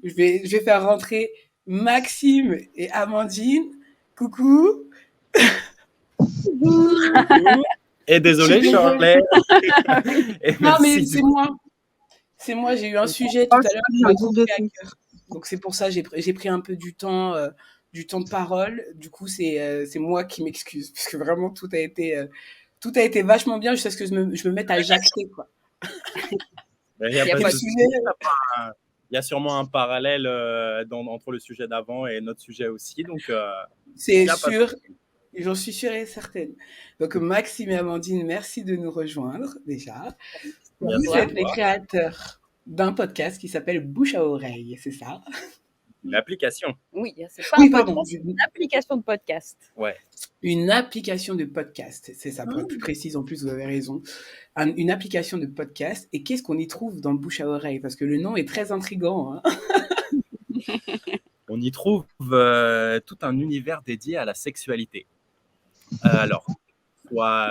je vais faire rentrer Maxime et Amandine. Coucou. Coucou. Et Je désolé, suis désolée. Charlet. Et Non, mais merci du c'est coup. moi. C'est moi, j'ai eu un sujet Oh, tout à c'est l'heure pas qui un m'a groupe trop de pris à tous. cœur. Donc c'est pour ça, j'ai pris un peu du temps de parole. Du coup, c'est moi qui m'excuse, parce que vraiment, tout a été vachement bien jusqu'à ce que je me mette à jacter, quoi. Il n'y a Il y a pas de pas de souci. Sujet, Il y a sûrement un parallèle entre le sujet d'avant et notre sujet aussi. Donc, il c'est n'y a pas de sûr, souci. j'en suis sûre et certaine. Donc Maxime et Amandine, merci de nous rejoindre déjà. Vous Merci à êtes les toi. créateurs d'un podcast qui s'appelle Bouche à oreille, c'est ça? Une application. Oui, c'est pas Oui, un pardon, podcast, c'est une application de podcast. Ouais. une application de podcast, c'est ça, pour être plus précise, en plus, vous avez raison. Une application de podcast. Et qu'est-ce qu'on y trouve dans Bouche à oreille? Parce que le nom est très intriguant, hein. On y trouve tout un univers dédié à la sexualité. Alors, soit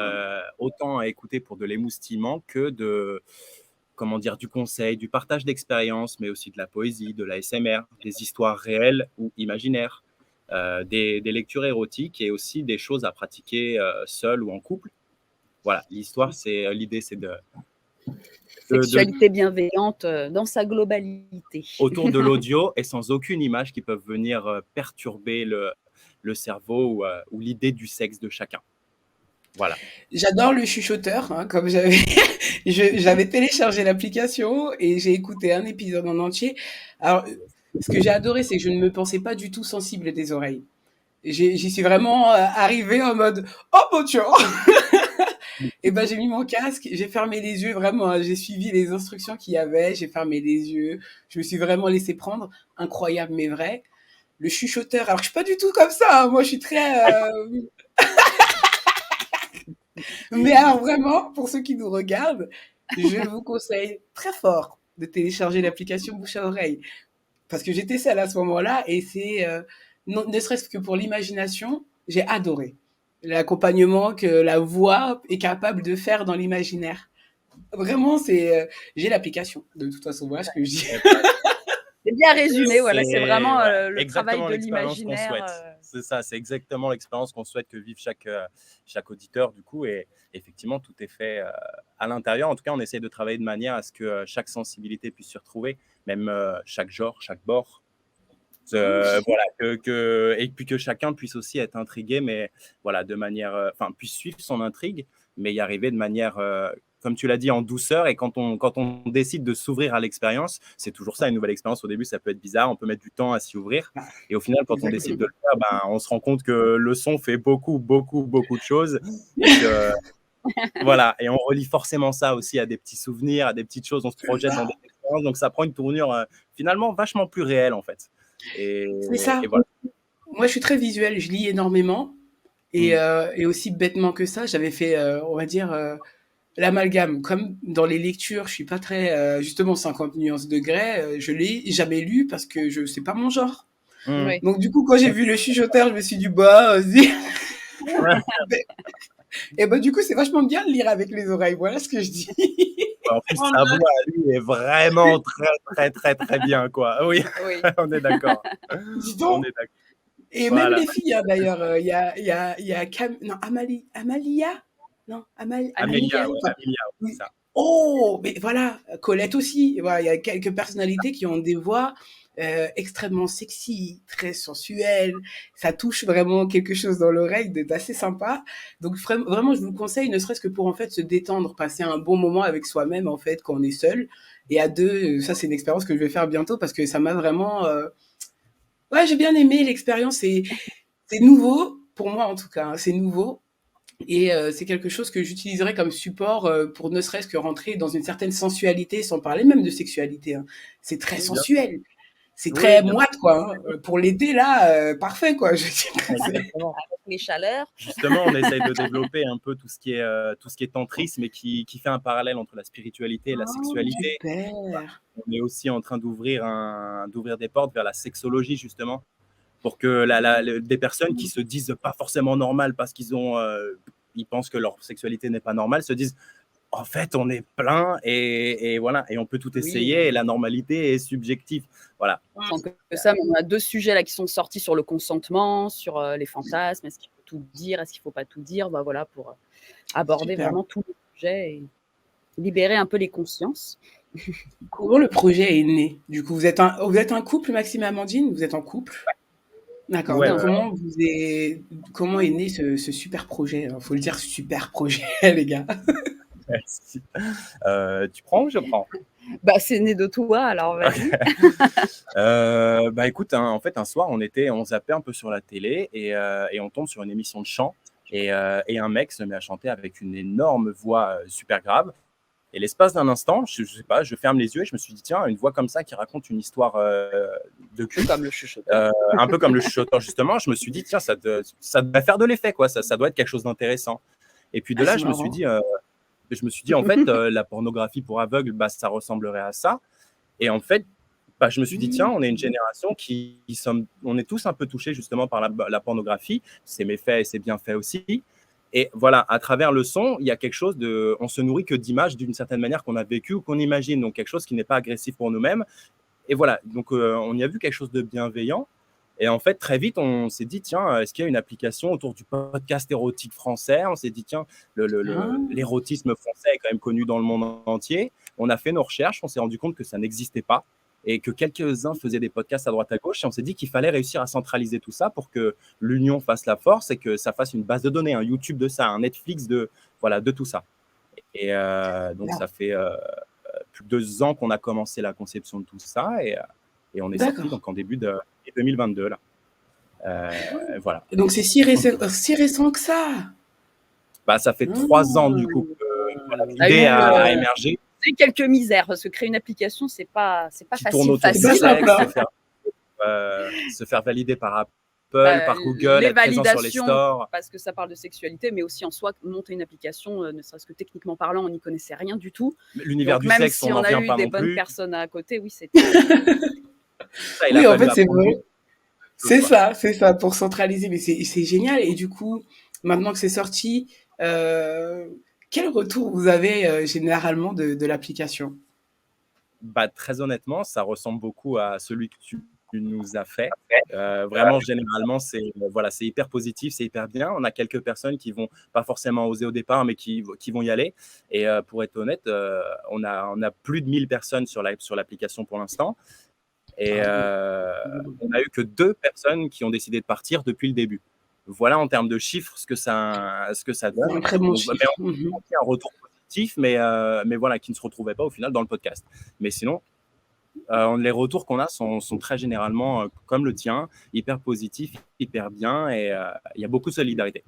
autant à écouter pour de l'émoustillement que du conseil, du partage d'expériences, mais aussi de la poésie, de la SMR, des histoires réelles ou imaginaires, des lectures érotiques et aussi des choses à pratiquer seul ou en couple. Voilà, l'idée, c'est de Sexualité bienveillante dans sa globalité. autour de l'audio et sans aucune image qui peuvent venir perturber le cerveau ou l'idée du sexe de chacun. Voilà. J'adore le chuchoteur, hein, comme j'avais téléchargé l'application et j'ai écouté un épisode en entier. Alors, ce que j'ai adoré, c'est que je ne me pensais pas du tout sensible des oreilles. J'y suis vraiment arrivée en mode « Oh mon Dieu !» Et ben j'ai mis mon casque, j'ai fermé les yeux, vraiment, hein, j'ai suivi les instructions qu'il y avait, j'ai fermé les yeux, je me suis vraiment laissé prendre, incroyable mais vrai. Le chuchoteur, alors je suis pas du tout comme ça, hein, moi je suis très... Mais alors vraiment, pour ceux qui nous regardent, je vous conseille très fort de télécharger l'application Bouche à oreille. Parce que j'étais seule à ce moment-là et ne serait-ce que pour l'imagination, j'ai adoré l'accompagnement que la voix est capable de faire dans l'imaginaire. Vraiment, j'ai l'application. De toute façon, voilà ce que je dis. C'est bien résumé, voilà, c'est vraiment voilà, le travail de l'expérience qu'on l'imaginaire. souhaite. C'est ça, c'est exactement l'expérience qu'on souhaite que vive chaque auditeur, du coup. Et effectivement, tout est fait à l'intérieur. En tout cas, on essaie de travailler de manière à ce que chaque sensibilité puisse se retrouver, même chaque genre, chaque bord. Voilà, et puis que chacun puisse aussi être intrigué, mais voilà, puisse suivre son intrigue, mais y arriver de manière, comme tu l'as dit, en douceur. Et quand on décide de s'ouvrir à l'expérience, c'est toujours ça, une nouvelle expérience. Au début, ça peut être bizarre, on peut mettre du temps à s'y ouvrir. Et au final, quand on décide de le faire, on se rend compte que le son fait beaucoup, beaucoup, beaucoup de choses. Et que, voilà, et on relie forcément ça aussi à des petits souvenirs, à des petites choses, on se projette dans des expériences. Donc, ça prend une tournure finalement vachement plus réelle, en fait. C'est ça. Et voilà. Moi, je suis très visuelle, je lis énormément. Et aussi bêtement que ça, j'avais fait, on va dire, l'amalgame. Comme dans les lectures, je suis pas très, justement, 50 nuances degrés, je l'ai jamais lu parce que c'est pas mon genre. Oui. Donc, du coup, quand j'ai vu le chuchoteur, je me suis dit, bah, vas-y. Et bah, du coup, c'est vachement bien de lire avec les oreilles. Voilà ce que je dis. En plus, sa voix à lui est vraiment très, très, très, très bien, quoi. Oui, Oui. on est d'accord. Dis donc. On est d'accord. Et Voilà. même les filles, hein, d'ailleurs, il y a non, Amalia? Non, Amélia, ouais, enfin, Amélia, oui. c'est ça. Oh, mais voilà, Colette aussi. Voilà, il y a quelques personnalités qui ont des voix extrêmement sexy, très sensuelles. Ça touche vraiment quelque chose dans l'oreille d'assez sympa. Donc vraiment, je vous le conseille, ne serait-ce que pour en fait se détendre, passer un bon moment avec soi-même en fait quand on est seul. Et à deux, ça c'est une expérience que je vais faire bientôt parce que ça m'a vraiment ouais, j'ai bien aimé l'expérience. C'est nouveau, pour moi en tout cas, hein, c'est nouveau. Et c'est quelque chose que j'utiliserais comme support pour ne serait-ce que rentrer dans une certaine sensualité, sans parler même de sexualité, hein. C'est très Oui, sensuel. C'est oui, très bien moite, quoi. Hein. Pour l'été, là, parfait, quoi. Je dirais. exactement. Avec les chaleurs. Justement, on essaye de développer un peu tout ce qui est tantrisme et qui fait un parallèle entre la spiritualité et la Oh, sexualité. super. On est aussi en train d'ouvrir des portes vers la sexologie, justement, pour que des personnes qui se disent pas forcément normales parce ils pensent que leur sexualité n'est pas normale, se disent en fait, on est plein et voilà, et on peut tout Oui. essayer et la normalité est subjective. Voilà. Sans que ça, mais on a 2 sujets là qui sont sortis sur le consentement, sur, les fantasmes. Est-ce qu'il faut tout dire? Est-ce qu'il faut pas tout dire? Bah, voilà, pour, aborder Super. vraiment tous les sujets et libérer un peu les consciences. Comment le projet est né? Du coup, vous êtes un couple, Maxime et Amandine? Vous êtes en couple? D'accord. Ouais, Donc, ouais. comment est né ce super projet? Il faut le dire, super projet, les gars. Merci. Tu prends ou je prends? Bah, c'est né de toi, alors vas-y. Bah écoute, en fait, un soir, on zappait un peu sur la télé et on tombe sur une émission de chant et un mec se met à chanter avec une énorme voix super grave. Et l'espace d'un instant, je sais pas, je ferme les yeux et je me suis dit, tiens, une voix comme ça qui raconte une histoire de cul, Comme le chuchoteur. un peu comme le chuchoteur justement, je me suis dit, tiens, ça devrait faire de l'effet, quoi, ça doit être quelque chose d'intéressant. Et puis de Ah, là, c'est marrant. je me suis dit en fait, la pornographie pour aveugles, bah, ça ressemblerait à ça. Et en fait, bah, je me suis dit, tiens, on est une génération on est tous un peu touchés justement par la pornographie, ses méfaits et ses bienfaits aussi. Et voilà, à travers le son, il y a quelque chose on se nourrit que d'images d'une certaine manière qu'on a vécu ou qu'on imagine, donc quelque chose qui n'est pas agressif pour nous-mêmes. Et voilà, donc on y a vu quelque chose de bienveillant. Et en fait, très vite, on s'est dit, tiens, est-ce qu'il y a une application autour du podcast érotique français? On s'est dit, tiens, Ah, l'érotisme français est quand même connu dans le monde entier. On a fait nos recherches, on s'est rendu compte que ça n'existait pas et que quelques-uns faisaient des podcasts à droite à gauche. Et on s'est dit qu'il fallait réussir à centraliser tout ça pour que l'union fasse la force et que ça fasse une base de données, un YouTube de ça, un Netflix de tout ça. Et donc, là. ça fait plus de 2 ans qu'on a commencé la conception de tout ça et on est sorti D'accord. donc en début de 2022 là. Voilà. Donc, c'est si récent que ça. Bah, ça fait 3 ans du coup que voilà, On a l'idée eu, a émergé, c'est quelques misères parce que créer une application, c'est pas qui tourne facile, autour du C'est pas facile. simple, sexe, hein. se faire valider par Apple, Bah, par Google, les être présent sur les validations, stores. parce que ça parle de sexualité, mais aussi en soi, monter une application, ne serait-ce que techniquement parlant, on n'y connaissait rien du tout. L'univers Donc du même sexe, si on on n'en a vient eu pas des non bonnes plus. personnes à côté, oui, c'était Ça, il a Oui, en fallu fait, c'est apprendre vrai. beaucoup de C'est choses, quoi. ça, c'est ça, pour centraliser. Mais c'est génial. Et du coup, maintenant que c'est sorti, quel retour vous avez généralement de l'application? Bah, très honnêtement, ça ressemble beaucoup à celui que tu nous as fait. Vraiment, généralement, voilà, c'est hyper positif, c'est hyper bien. On a quelques personnes qui vont pas forcément oser au départ, mais qui vont y aller. Et pour être honnête, on a plus de 1000 personnes sur l'application pour l'instant. Et Ah oui. on a eu que 2 personnes qui ont décidé de partir depuis le début. Voilà en termes de chiffres ce que ça C'est un donne. très bon Donc, mais chiffre. on a un retour positif, mais voilà, qui ne se retrouvait pas au final dans le podcast. Mais sinon, les retours qu'on a sont très généralement comme le tien, hyper positifs, hyper bien, et il y a beaucoup de solidarité.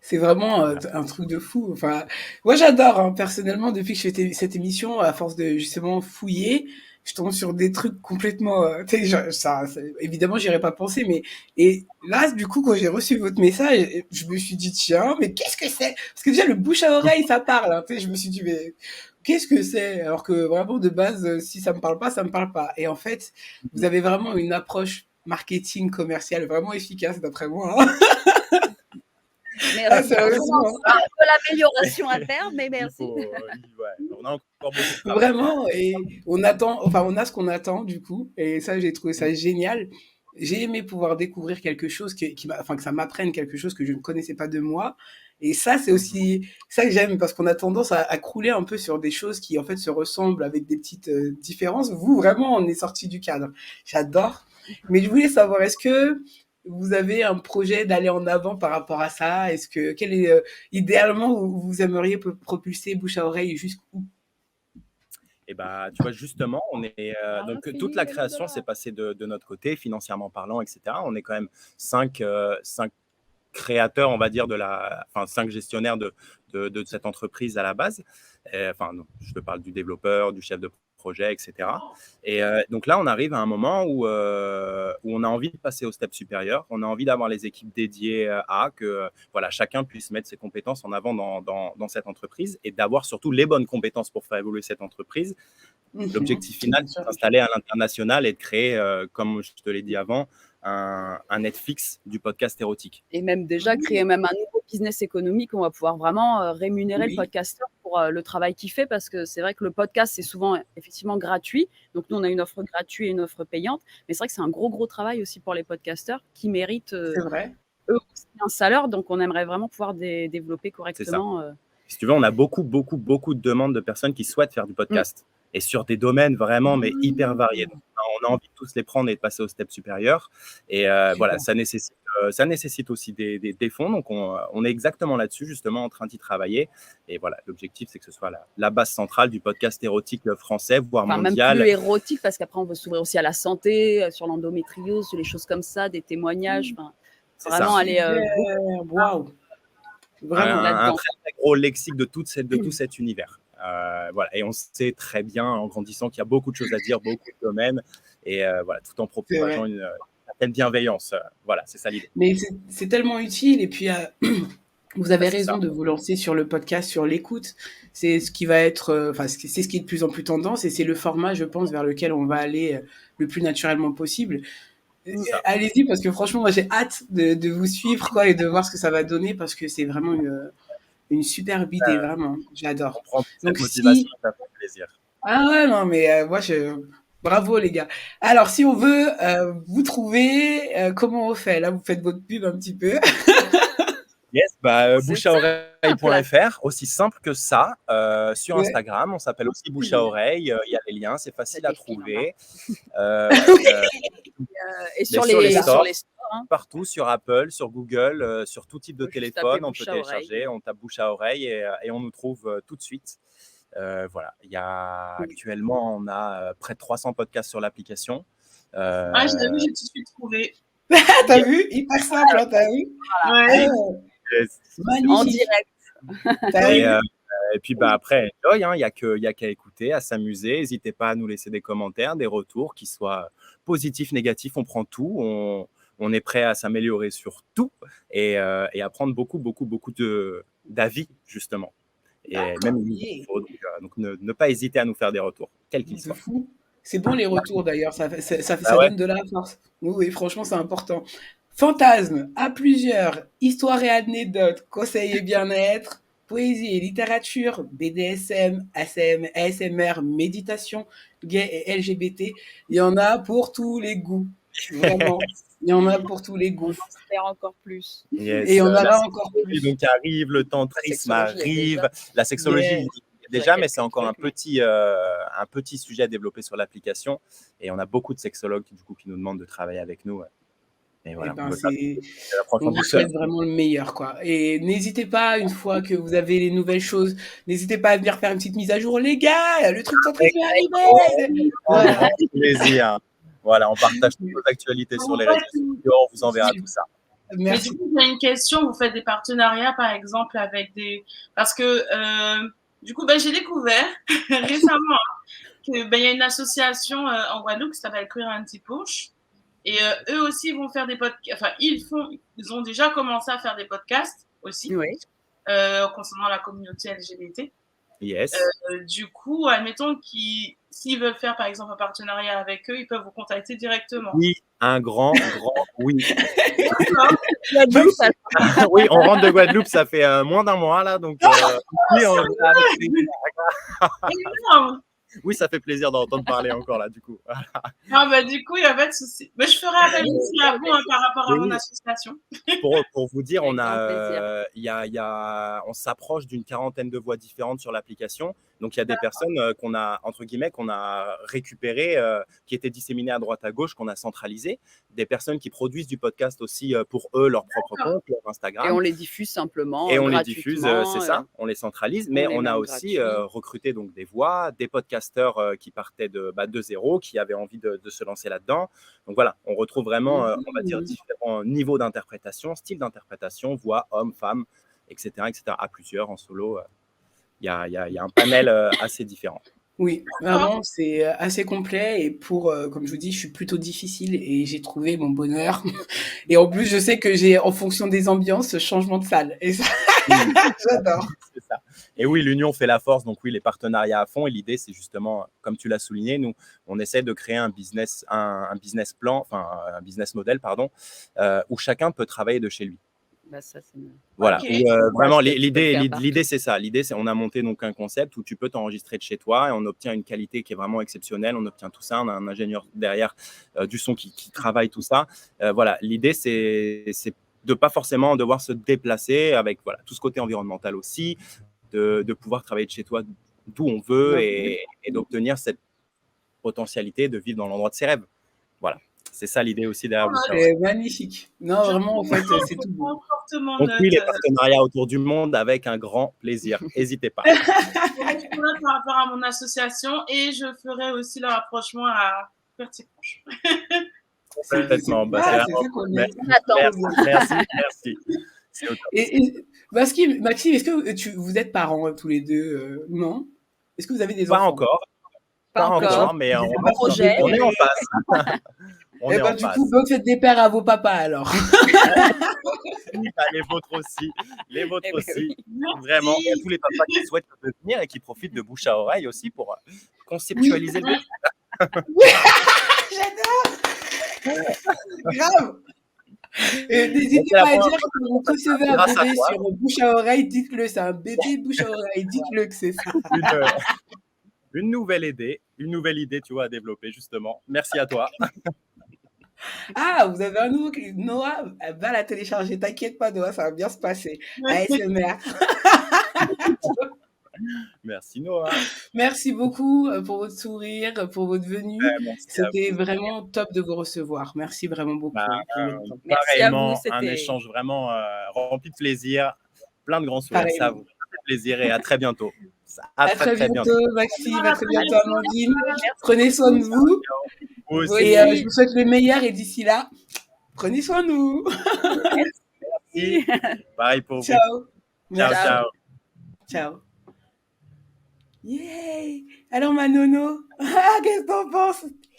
C'est vraiment Voilà. un truc de fou. Enfin, moi, j'adore, hein, personnellement, depuis que je fais cette émission, à force de justement fouiller, je tombe sur des trucs complètement. Tu sais, évidemment, j'y aurais pas pensé, mais. Et là, du coup, quand j'ai reçu votre message, je me suis dit, tiens, mais qu'est-ce que c'est? Parce que déjà, le bouche à oreille, ça parle. Hein, tu sais, je me suis dit, mais qu'est-ce que c'est? Alors que vraiment, de base, si ça me parle pas, ça me parle pas. Et en fait, vous avez vraiment une approche marketing commerciale vraiment efficace, d'après moi. Hein. mais Ah, on sérieusement. a un peu l'amélioration à faire, mais merci. Ouais, on a encore beaucoup de travail. Vraiment, et on attend, enfin, on a ce qu'on attend, du coup, et ça, j'ai trouvé ça génial. J'ai aimé pouvoir découvrir quelque chose enfin, que ça m'apprenne quelque chose que je ne connaissais pas de moi. Et ça, c'est aussi ça que j'aime, parce qu'on a tendance à crouler un peu sur des choses qui, en fait, se ressemblent avec des petites différences. Vous, vraiment, on est sorti du cadre. J'adore. Mais je voulais savoir, est-ce que vous avez un projet d'aller en avant par rapport à ça? Quel est, idéalement, vous aimeriez propulser bouche à oreille jusqu'où? Et bah, tu vois, justement, donc toute la création s'est passée de notre côté, financièrement parlant, etc. On est quand même 5 créateurs, on va dire, 5 gestionnaires de cette entreprise à la base. Enfin, non, je te parle du développeur, du chef de projet, etc. Et donc là, on arrive à un moment où on a envie de passer au step supérieur. On a envie d'avoir les équipes dédiées que voilà, chacun puisse mettre ses compétences en avant dans cette entreprise et d'avoir surtout les bonnes compétences pour faire évoluer cette entreprise. L'objectif final, c'est de s'installer à l'international et de créer, comme je te l'ai dit avant, un Netflix du podcast érotique. Et même déjà créer même un nouveau business économique, on va pouvoir vraiment rémunérer le podcasteur pour le travail qu'il fait, parce que c'est vrai que le podcast, c'est souvent effectivement gratuit. Donc, nous, on a une offre gratuite et une offre payante. Mais c'est vrai que c'est un gros travail aussi pour les podcasteurs qui méritent C'est vrai. eux aussi un salaire. Donc, on aimerait vraiment pouvoir développer C'est ça. correctement. Si tu veux, on a beaucoup de demandes de personnes qui souhaitent faire du podcast et sur des domaines vraiment, mais hyper variés. Donc, on a envie de tous les prendre et de passer au step supérieur. Et voilà, ça nécessite aussi des fonds. Donc, on est exactement là-dessus, justement, en train d'y travailler. Et voilà, l'objectif, c'est que ce soit la base centrale du podcast érotique français, voire Enfin, même mondial. plus érotique, parce qu'après, on veut s'ouvrir aussi à la santé, sur l'endométriose, sur les choses comme ça, des témoignages. Enfin, C'est vraiment ça. aller Super, waouh, vraiment. Un là-dedans. très gros lexique de tout cet univers. Voilà. Et on sait très bien, en grandissant, qu'il y a beaucoup de choses à dire, beaucoup de domaines, et voilà, tout en C'est propageant vrai. une certaine bienveillance. Voilà, c'est ça l'idée. Mais c'est tellement utile. Et puis, vous avez C'est raison ça. de vous lancer sur le podcast, sur l'écoute. C'est ce qui va être, enfin, c'est ce qui est de plus en plus tendance, et c'est le format, je pense, vers lequel on va aller le plus naturellement possible. C'est ça. Allez-y, parce que franchement, moi, j'ai hâte de vous suivre, quoi, et de voir ce que ça va donner, parce que c'est vraiment une superbe idée, vraiment. On J'adore. prend toute Donc, cette motivation, si, ça fait plaisir. ah ouais, non, mais moi, bravo, les gars. Alors, si on veut vous trouver, comment on fait? Là, vous faites votre pub un petit peu. Yes, C'est simple. bouche-à-oreille.fr, aussi simple que ça. Sur Ouais. Instagram, on s'appelle aussi Bouche à Oreille. Il y a les liens, c'est facile à défile, trouver. Et sur sur les les stores, hein, partout, sur Apple, sur Google, sur tout type de juste taper téléphone, on peut bouche à oreille. télécharger, on tape Bouche à Oreille et on nous trouve tout de suite. Voilà, il y a actuellement, on a près de 300 podcasts sur l'application. Ah, je l'ai vu, j'ai tout de suite trouvé. Ah, t'as vu? Hyper simple, hein, t'as vu? Ouais. Magnifique. En direct. T'as Et, vu? et puis après, enjoy, hein, il n'y a qu'à écouter, à s'amuser. N'hésitez pas à nous laisser des commentaires, des retours, qu'ils soient positifs, négatifs, on prend tout. On est prêt à s'améliorer sur tout et à prendre beaucoup d'avis, justement. Et même Yeah. donc ne pas hésiter à nous faire des retours, quels qu'ils De soient. fou. C'est bon les retours d'ailleurs, ça Ah ouais. donne de la force. Oui, oui, franchement, c'est important. Fantasmes à plusieurs, histoires et anecdotes, conseils et bien-être, poésie et littérature, BDSM, ASMR, méditation, gay et LGBT. Il y en a pour tous les goûts. Vraiment. Il y en a pour tous les On goûts. en espère encore plus. Yes, Et il y en la aura encore sexologie plus. donc arrive, le tantrisme La sexologie, il y a arrive, la sexologie Yeah. il y a déjà, mais quelques c'est encore un trucs, mais- petit sujet à développer sur l'application. Et on a beaucoup de sexologues du coup, qui nous demandent de travailler avec nous. Et Eh voilà, ben, on veut pas on franchement vous du seul. souhaite vraiment le meilleur, quoi. Et n'hésitez pas, une fois que vous avez les nouvelles choses, n'hésitez pas à venir faire une petite mise à jour. Les gars, le truc tantrisme est arrivé! Voilà. Grand plaisir. Voilà, on partage toutes nos actualités sur les réseaux sociaux, on vous enverra tout ça. Mais Merci. du coup, j'ai une question. Vous faites des partenariats, par exemple, avec des... Parce que, du coup, j'ai découvert récemment qu'il y a une association en Guadeloupe qui s'appelle Queer Anti-Push. Et eux aussi vont faire des podcasts. Enfin, ils ont déjà commencé à faire des podcasts aussi, Oui. concernant la communauté LGBT. Yes. Du coup, admettons s'ils veulent faire, par exemple, un partenariat avec eux, ils peuvent vous contacter directement. Oui, un grand oui. D'accord. Oui, on rentre de Guadeloupe, ça fait moins d'un mois là, donc oui, Énorme. oui, ça fait plaisir d'entendre parler encore là, du coup. Ah, du coup, il n'y a pas de souci. Mais je ferai appel aussi à vous par rapport à mon association. Pour vous dire, Avec grand plaisir. on s'approche d'une quarantaine de voix différentes sur l'application. Donc, il y a des personnes qu'on a, entre guillemets, qu'on a récupérées, qui étaient disséminées à droite à gauche, qu'on a centralisées. Des personnes qui produisent du podcast aussi pour eux, leur propre compte, leur Instagram. Et on les diffuse simplement. Et on les diffuse, c'est ça, on les centralise, mais on a aussi recruté donc des voix, des podcasteurs qui partaient de zéro, qui avaient envie de se lancer là-dedans. Donc voilà, on retrouve vraiment, on va dire, différents niveaux d'interprétation, styles d'interprétation, voix, hommes, femmes, etc., à plusieurs, en solo. Il y a un panel assez différent. Oui, vraiment, c'est assez complet. Et comme je vous dis, je suis plutôt difficile et j'ai trouvé mon bonheur. Et en plus, je sais que j'ai, en fonction des ambiances, changement de salle. Et ça, j'adore. C'est ça. Et oui, l'union fait la force. Donc oui, les partenariats à fond. Et l'idée, c'est justement, comme tu l'as souligné, nous, on essaie de créer un business plan, enfin un business model, pardon, où chacun peut travailler de chez lui. Bah, ça, c'est Voilà, Ok. où, vraiment Ouais, tu peux le faire partout. l'idée c'est ça. L'idée c'est on a monté donc un concept où tu peux t'enregistrer de chez toi et on obtient une qualité qui est vraiment exceptionnelle. On obtient tout ça, on a un ingénieur derrière du son qui travaille tout ça. Voilà, l'idée c'est de pas forcément devoir se déplacer avec voilà tout ce côté environnemental aussi, de pouvoir travailler de chez toi d'où on veut et d'obtenir cette potentialité de vivre dans l'endroit de ses rêves. Voilà, c'est ça l'idée aussi derrière Bouche à Oreille. C'est magnifique. Non, Je vraiment, en fait, prends c'est tout beau. fortement Donc oui, note. les partenariats autour du monde avec un grand plaisir. N'hésitez pas. Je ferai par rapport à mon association et je ferai aussi le rapprochement à Fertiproche. Complètement. Bah, c'est Ah, c'est vraiment ça cool. qu'on aime. On attend. Merci, merci, merci. C'est au top. Maxime, est-ce que vous êtes parents tous les deux non? Est-ce que vous avez des Pas enfants? encore, Pas pas encore, encore. mais Vous on, êtes pas projet. on est en phase. On Eh est ben, en du phase. coup, bonne fête des pères à vos papas alors. Les vôtres aussi. Les vôtres Eh ben aussi. Merci. Vraiment. Et à tous les papas qui souhaitent venir et qui profitent de Bouche à Oreille aussi pour conceptualiser le Oui. J'adore. Grave. Et n'hésitez C'est la pas à première dire que vous recevez un grâce à bébé toi. sur Bouche à Oreille, dites-le, c'est un bébé Bouche à Oreille, dites-le que c'est ça. Une nouvelle idée, tu vois, à développer justement. Merci à toi. Ah, vous avez un nouveau clip. Noah, va la télécharger, t'inquiète pas Noah, ça va bien se passer. ASMR. Merci Noah. Merci beaucoup pour votre sourire, pour votre venue. Merci à C'était vous. vraiment top de vous recevoir. Merci vraiment beaucoup Bah, pour votre temps. Merci à vous, pareillement, un c'était échange vraiment rempli de plaisir, plein de grands sourires. Ça Pareillement. vous fait plaisir et à très bientôt. À À très très bientôt. bientôt, Maxime. À très bientôt, bientôt. Amandine. Merci Prenez soin de vous. Vous Vous aussi. Et aussi. je vous souhaite le meilleur. Et d'ici là, prenez soin de nous. Merci. Pareil pour vous. Ciao. Ciao, Merci. ciao. Ciao. Yay. Alors, ma nono, qu'est-ce que t'en penses?